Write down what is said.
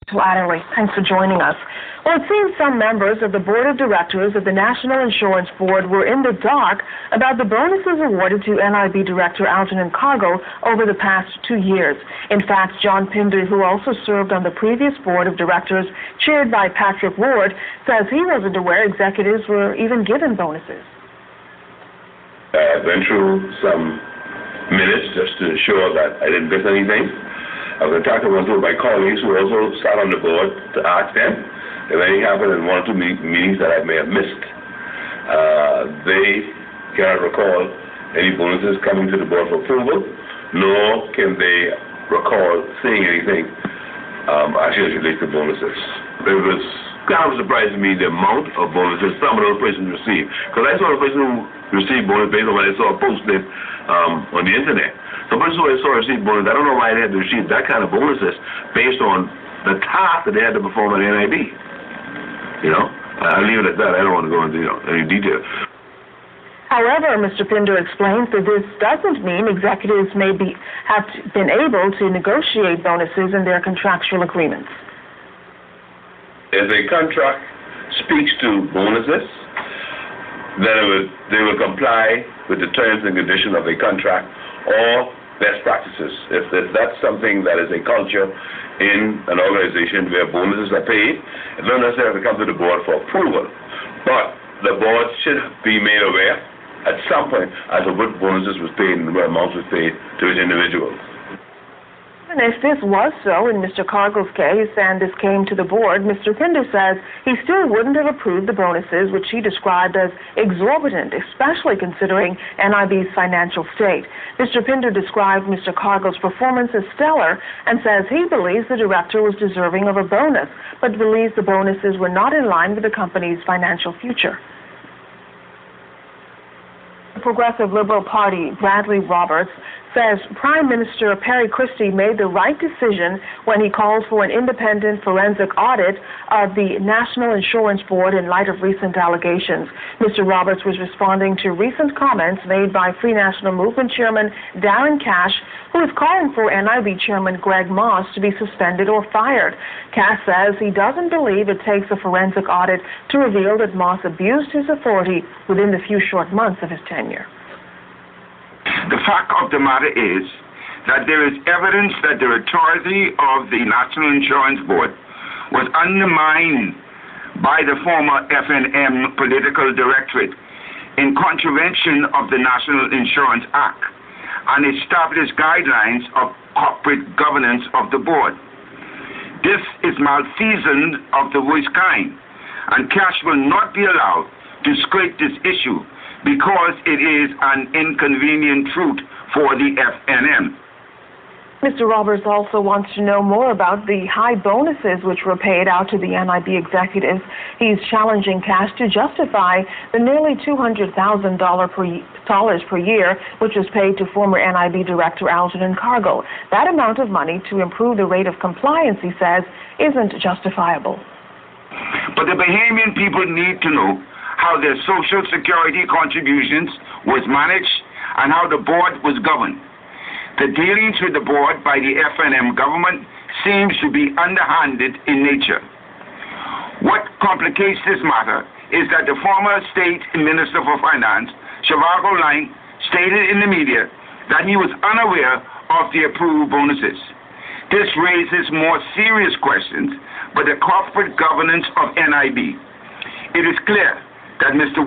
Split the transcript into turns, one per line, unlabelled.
Latterly, thanks for joining us. Well, it seems some members of the board of directors of the National Insurance Board were in the dark about the bonuses awarded to NIB Director Algernon Cargill over the past 2 years. In fact, John Pinder, who also served on the previous board of directors chaired by Patrick Ward, says he wasn't aware executives were even given bonuses.
I went through some minutes just to ensure that I didn't miss anything. I was talking to one of my colleagues who also sat on the board to ask them if anything happened in one or two meetings that I may have missed. They cannot recall any bonuses coming to the board for approval, nor can they recall seeing anything actually as relates to bonuses. It was kind of surprising to me the amount of bonuses some of those persons received, because I saw a person who received bonus based on what I saw posted on the internet. The person who I saw receive bonus, I don't know why they had to receive that kind of bonuses based on the task that they had to perform at NIB. You know, I'll leave it at that. I don't want to go into any detail.
However, Mr. Pinder explains that this doesn't mean executives may have been able to negotiate bonuses in their contractual agreements.
If a contract speaks to bonuses, then they will comply with the terms and conditions of a contract or best practices. If that's something that is a culture in an organization where bonuses are paid, it doesn't necessarily come to the board for approval, but the board should be made aware at some point as to what bonuses was paid and what amounts was paid to each individual.
And if this was so in Mr. Cargill's case and this came to the board, Mr. Pinder says he still wouldn't have approved the bonuses, which he described as exorbitant, especially considering NIB's financial state. Mr. Pinder described Mr. Cargill's performance as stellar and says he believes the director was deserving of a bonus, but believes the bonuses were not in line with the company's financial future. The Progressive Liberal Party, Bradley Roberts, says Prime Minister Perry Christie made the right decision when he called for an independent forensic audit of the National Insurance Board in light of recent allegations. Mr. Roberts was responding to recent comments made by Free National Movement Chairman Darren Cash, who is calling for NIB Chairman Greg Moss to be suspended or fired. Cash says he doesn't believe it takes a forensic audit to reveal that Moss abused his authority within the few short months of his tenure.
The fact of the matter is that there is evidence that the authority of the National Insurance Board was undermined by the former FNM political directorate in contravention of the National Insurance Act and established guidelines of corporate governance of the board. This is malfeasance of the worst kind, and Cash will not be allowed to scrape this issue because it is an inconvenient truth for the FNM.
Mr. Roberts also wants to know more about the high bonuses which were paid out to the NIB executives. He's challenging Cash to justify the nearly $200,000 per year which was paid to former NIB Director Algernon Cargill. That amount of money to improve the rate of compliance, he says, isn't justifiable.
But the Bahamian people need to know how their Social Security contributions was managed and how the board was governed. The dealings with the board by the FNM government seems to be underhanded in nature. What complicates this matter is that the former State Minister for Finance, Shavago Lang, stated in the media that he was unaware of the approved bonuses. This raises more serious questions about the corporate governance of NIB. It is clear that Mr.